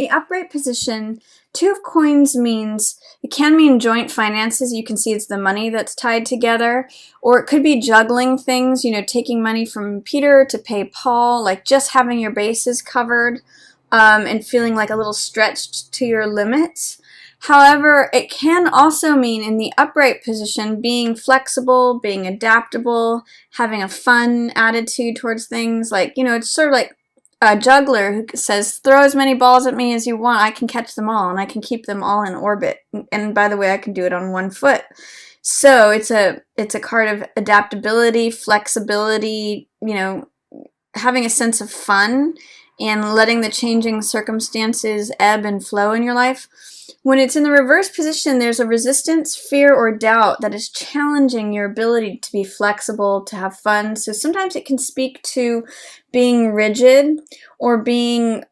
The upright position, Two of Coins means, it can mean joint finances. You can see it's the money that's tied together. Or it could be juggling things, you know, taking money from Peter to pay Paul, like just having your bases covered and feeling like a little stretched to your limits. However, it can also mean in the upright position being flexible, being adaptable, having a fun attitude towards things. Like, you know, it's sort of like a juggler who says, throw as many balls at me as you want, I can catch them all and I can keep them all in orbit. And by the way, I can do it on one foot. So it's a card of adaptability, flexibility, you know, having a sense of fun and letting the changing circumstances ebb and flow in your life. When it's in the reverse position, there's a resistance, fear, or doubt that is challenging your ability to be flexible, to have fun. So sometimes it can speak to being rigid or being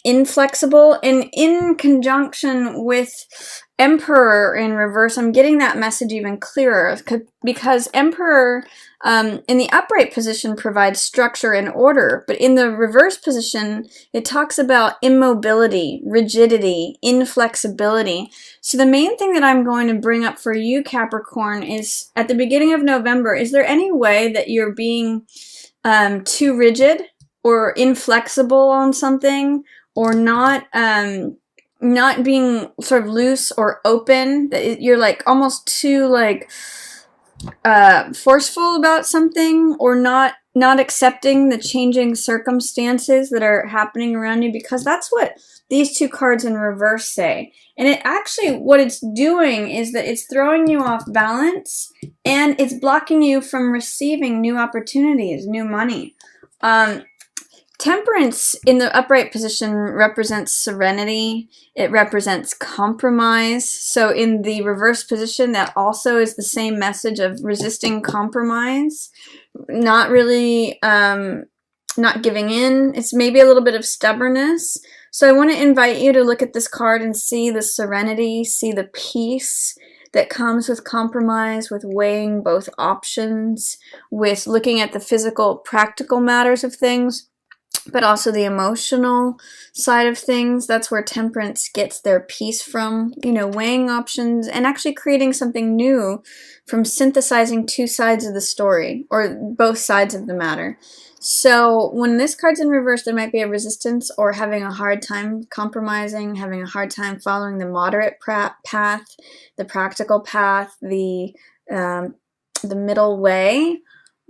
inflexible. And in conjunction with Emperor in reverse, I'm getting that message even clearer because Emperor in the upright position provides structure and order, but in the reverse position, it talks about immobility, rigidity, inflexibility. So the main thing that I'm going to bring up for you, Capricorn, is at the beginning of November, is there any way that you're being too rigid or inflexible on something, or not being sort of loose or open, that you're like almost too like forceful about something, or not accepting the changing circumstances that are happening around you? Because that's what these two cards in reverse say. And it actually, what it's doing is that it's throwing you off balance and it's blocking you from receiving new opportunities, new money. Temperance in the upright position represents serenity. It represents compromise. So in the reverse position, that also is the same message of resisting compromise, not really, not giving in. It's maybe a little bit of stubbornness. So I want to invite you to look at this card and see the serenity, see the peace that comes with compromise, with weighing both options, with looking at the physical, practical matters of things, but also the emotional side of things. That's where temperance gets their peace from, you know, weighing options and actually creating something new from synthesizing two sides of the story, or both sides of the matter. So when this card's in reverse, there might be a resistance or having a hard time compromising, having a hard time following the moderate path, the practical path, the middle way.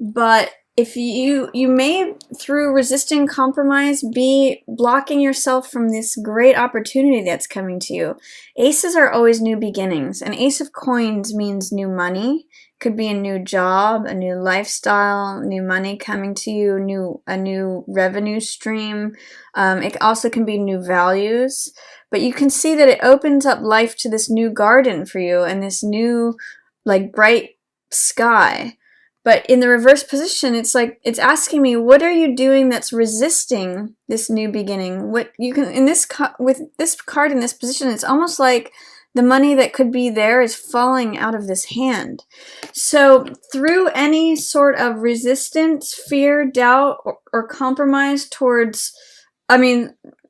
But if you may, through resisting compromise, be blocking yourself from this great opportunity that's coming to you. Aces are always new beginnings. An Ace of Coins means new money. Could be a new job, a new lifestyle, new money coming to you, a new revenue stream. It also can be new values. But you can see that it opens up life to this new garden for you and this new, like, bright sky. But in the reverse position, it's like, it's asking me, what are you doing that's resisting this new beginning? What you can, in this, with this card in this position, it's almost like the money that could be there is falling out of this hand. So through any sort of resistance, fear, doubt, or compromise towards,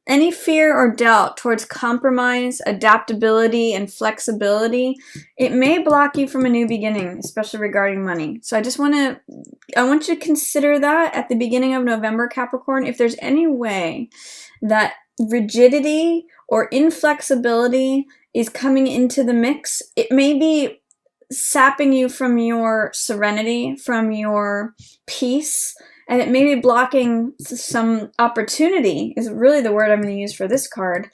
any fear or doubt towards compromise, adaptability, and flexibility, it may block you from a new beginning, especially regarding money. So I want you to consider that at the beginning of November, Capricorn. If there's any way that rigidity or inflexibility is coming into the mix, it may be sapping you from your serenity, from your peace, and it may be blocking some opportunity, is really the word I'm going to use for this card,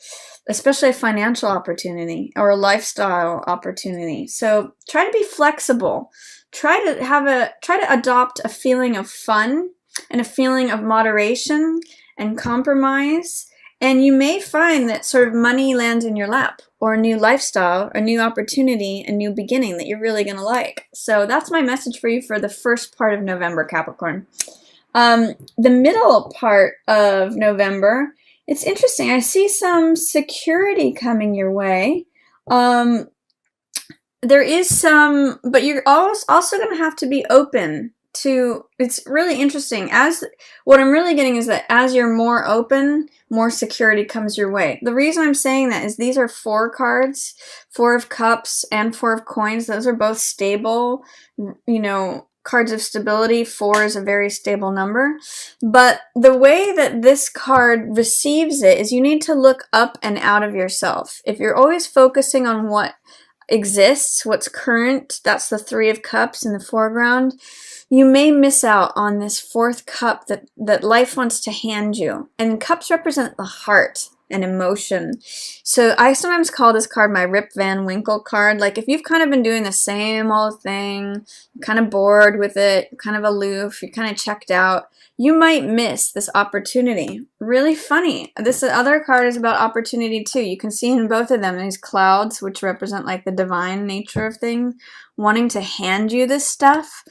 especially a financial opportunity or a lifestyle opportunity. So try to be flexible. Try to adopt a feeling of fun and a feeling of moderation and compromise. And you may find that sort of money lands in your lap, or a new lifestyle, a new opportunity, a new beginning that you're really going to like. So that's my message for you for the first part of November, Capricorn. The middle part of November, it's interesting. I see some security coming your way. There is some, but you're also going to have to be open it's really interesting. What I'm really getting is that as you're more open, more security comes your way. The reason I'm saying that is these are 4 cards, 4 of Cups and 4 of Coins. Those are both stable, cards of stability. 4 is a very stable number. But the way that this card receives it is you need to look up and out of yourself. If you're always focusing on what exists, what's current, that's the 3 of Cups in the foreground, you may miss out on this 4th cup that life wants to hand you. And cups represent the heart and emotion. So I sometimes call this card my Rip Van Winkle card. Like if you've kind of been doing the same old thing, you're kind of bored with it, you're kind of aloof, you're kind of checked out, you might miss this opportunity. Really funny. This other card is about opportunity too. You can see in both of them these clouds, which represent like the divine nature of things, wanting to hand you this stuff.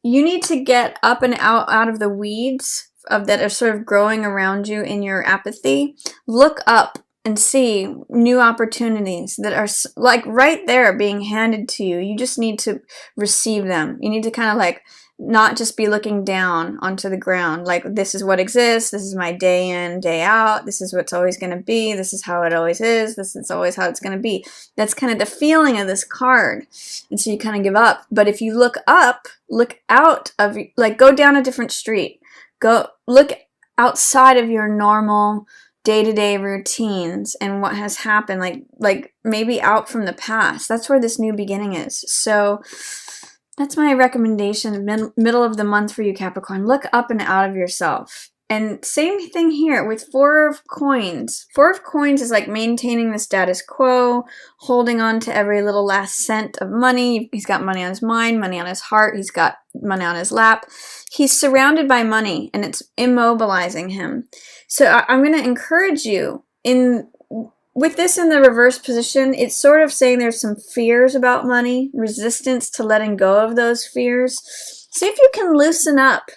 You need to get up and out of the weeds that are sort of growing around you in your apathy. Look up and see new opportunities that are like right there being handed to you. You just need to receive them. You need to kind of like not just be looking down onto the ground like this is what exists, this is my day in, day out, this is what's always going to be, this is how it always is, this is always how it's going to be. That's kind of the feeling of this card. And so you kind of give up. But if you look up, look out of, like go down a different street, go look outside of your normal day-to-day routines and what has happened, like maybe out from the past. That's where this new beginning is. So that's my recommendation, middle of the month for you, Capricorn. Look up and out of yourself. And same thing here with 4 of Coins. 4 of Coins is like maintaining the status quo, holding on to every little last cent of money. He's got money on his mind, money on his heart. He's got money on his lap. He's surrounded by money, and it's immobilizing him. So I'm going to encourage you with this in the reverse position, it's sort of saying there's some fears about money, resistance to letting go of those fears. See if you can loosen up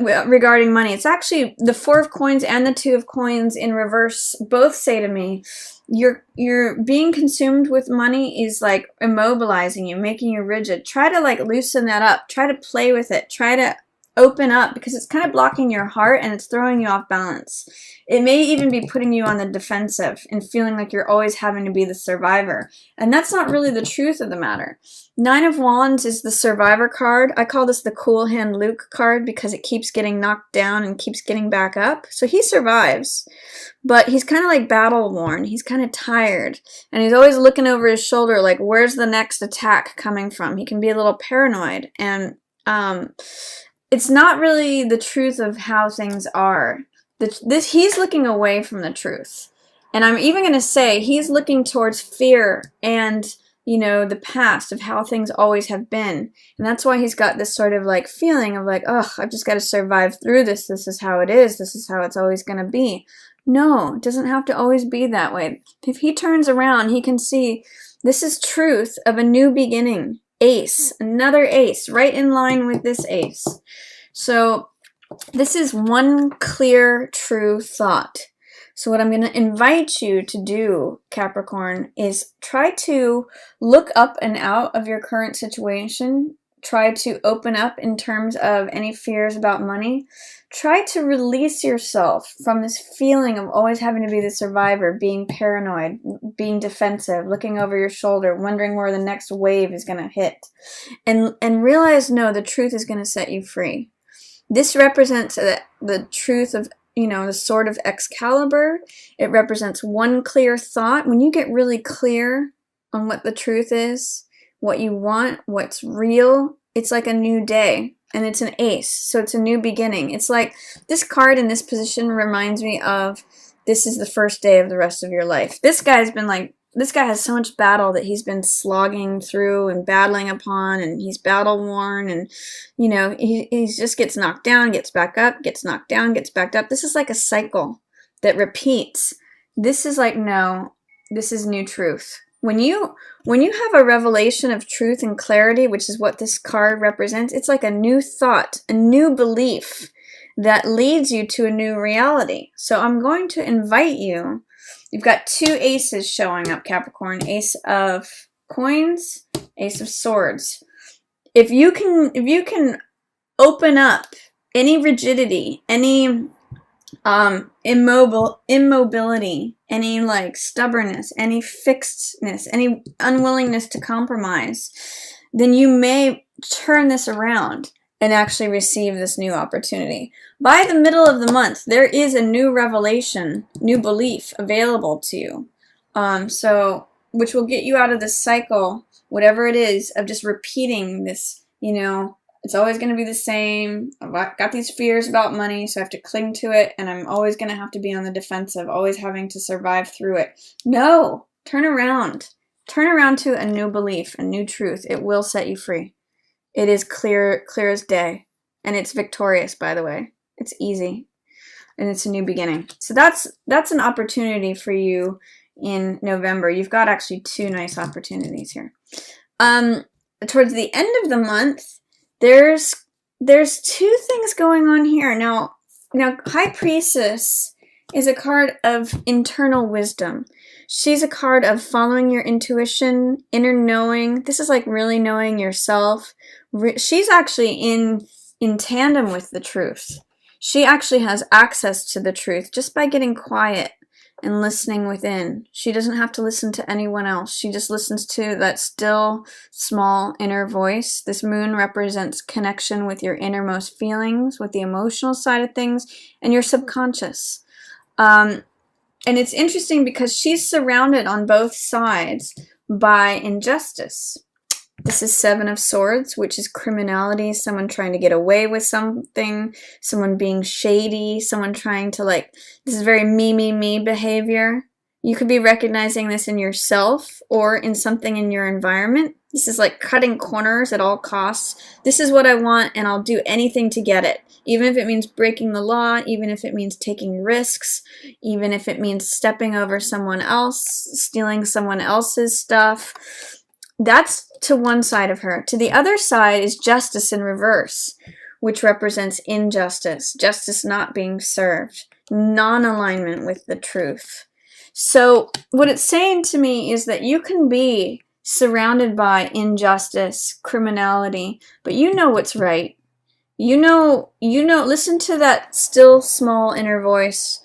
regarding money. It's actually the 4 of Coins and the 2 of Coins in reverse both say to me, you're being consumed with money is like immobilizing you, making you rigid. Try to like loosen that up. Try to play with it. Try to open up because it's kind of blocking your heart and it's throwing you off balance. It may even be putting you on the defensive and feeling like you're always having to be the survivor. And that's not really the truth of the matter. 9 of Wands is the survivor card. I call this the cool hand Luke card because it keeps getting knocked down and keeps getting back up. So he survives, but he's kind of like battle worn. He's kind of tired and he's always looking over his shoulder like, where's the next attack coming from? He can be a little paranoid, and it's not really the truth of how things are. He's looking away from the truth. And I'm even going to say he's looking towards fear and, the past of how things always have been. And that's why he's got this sort of like feeling of like, oh, I've just got to survive through this. This is how it is. This is how it's always going to be. No, it doesn't have to always be that way. If he turns around, he can see this is truth of a new beginning. Ace, another ace, right in line with this ace. So this is one clear, true thought. So what I'm going to invite you to do, Capricorn, is try to look up and out of your current situation. Try to open up in terms of any fears about money. Try to release yourself from this feeling of always having to be the survivor, being paranoid, being defensive, looking over your shoulder, wondering where the next wave is going to hit. And realize, no, the truth is going to set you free. This represents the truth of, the sword of Excalibur. It represents one clear thought. When you get really clear on what the truth is, what you want, what's real, it's like a new day. And it's an ace, so it's a new beginning. It's like this card in this position reminds me of this is the first day of the rest of your life. This guy has so much battle that he's been slogging through and battling upon, and he's battle worn, and he just gets knocked down, gets back up, gets knocked down, gets back up. This is like a cycle that repeats. This is like, no, this is new truth. When you have a revelation of truth and clarity, which is what this card represents, it's like a new thought, a new belief that leads you to a new reality. So I'm going to invite you. You've got 2 aces showing up, Capricorn. Ace of Coins, Ace of Swords. If you can open up any rigidity, any immobility, any like stubbornness, any fixedness, any unwillingness to compromise, then you may turn this around and actually receive this new opportunity. By the middle of the month, there is a new revelation, new belief available to you. So which will get you out of this cycle, whatever it is, of just repeating this, you know, it's always going to be the same. I've got these fears about money, so I have to cling to it, and I'm always going to have to be on the defensive, always having to survive through it. No, turn around. Turn around to a new belief, a new truth. It will set you free. It is clear as day, and it's victorious, by the way. It's easy, and it's a new beginning. So that's an opportunity for you in November. You've got actually 2 nice opportunities here. Towards the end of the month, there's 2 things going on here. Now High Priestess is a card of internal wisdom. She's a card of following your intuition, inner knowing. This is like really knowing yourself. She's actually in tandem with the truth. She actually has access to the truth just by getting quiet and listening within. She doesn't have to listen to anyone else. She just listens to that still, small inner voice. This moon represents connection with your innermost feelings, with the emotional side of things, and your subconscious. And it's interesting because she's surrounded on both sides by injustice. This is 7 of Swords, which is criminality, someone trying to get away with something, someone being shady, someone trying to this is very me behavior. You could be recognizing this in yourself or in something in your environment. This is like cutting corners at all costs. This is what I want and I'll do anything to get it. Even if it means breaking the law, even if it means taking risks, even if it means stepping over someone else, stealing someone else's stuff. That's to one side of her. To the other side is Justice in reverse, which represents injustice, justice not being served, non-alignment with the truth. So what it's saying to me is that you can be surrounded by injustice, criminality, but you know what's right. You know, listen to that still small inner voice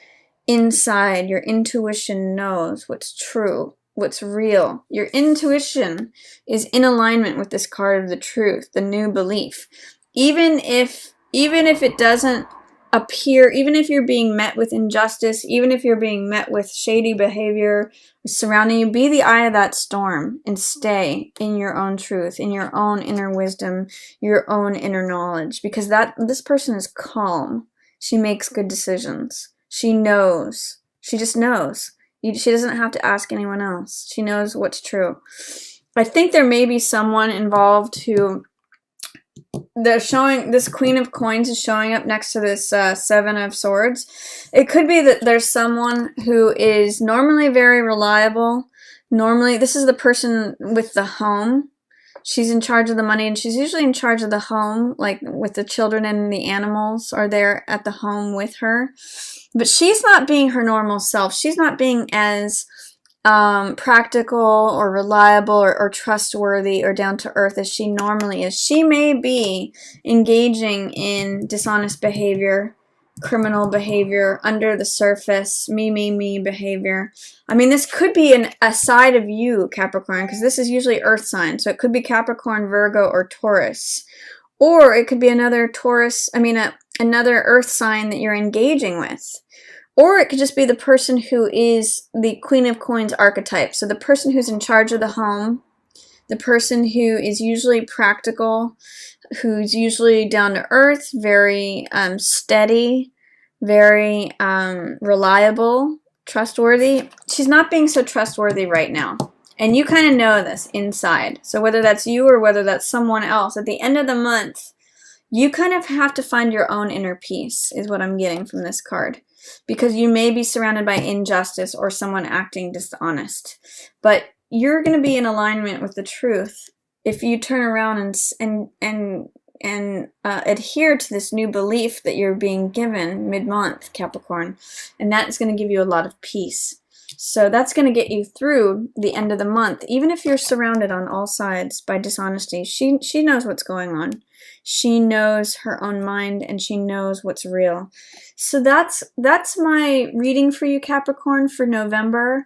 inside. Your intuition knows what's true, what's real. Your intuition is in alignment with this card of the truth, the new belief. Even if it doesn't appear, even if you're being met with injustice, even if you're being met with shady behavior surrounding you, be the eye of that storm and stay in your own truth, in your own inner wisdom, your own inner knowledge, because this person is calm. She makes good decisions. She knows. She just knows. She doesn't have to ask anyone else. She knows what's true. I think there may be someone involved who they're showing, this Queen of Coins is showing up next to this 7 of Swords. It could be that there's someone who is normally very reliable. Normally, this is the person with the home. She's in charge of the money, and she's usually in charge of the home, like with the children and the animals are there at the home with her. But she's not being her normal self. She's not being as practical or reliable or trustworthy or down to earth as she normally is. She may be engaging in dishonest behavior, criminal behavior, under the surface, me behavior. I mean, this could be a side of you, Capricorn, because this is usually earth sign. So it could be Capricorn, Virgo, or Taurus. Or it could be another another earth sign that you're engaging with. Or it could just be the person who is the Queen of Coins archetype. So the person who's in charge of the home, the person who is usually practical, who's usually down to earth, very steady, very reliable, trustworthy. She's not being so trustworthy right now. And you kind of know this inside. So whether that's you or whether that's someone else, at the end of the month, you kind of have to find your own inner peace, is what I'm getting from this card. Because you may be surrounded by injustice or someone acting dishonest. But you're going to be in alignment with the truth if you turn around and adhere to this new belief that you're being given mid-month, Capricorn. And that is going to give you a lot of peace. So that's going to get you through the end of the month. Even if you're surrounded on all sides by dishonesty, she knows what's going on. She knows her own mind, and she knows what's real. So that's my reading for you, Capricorn, for November.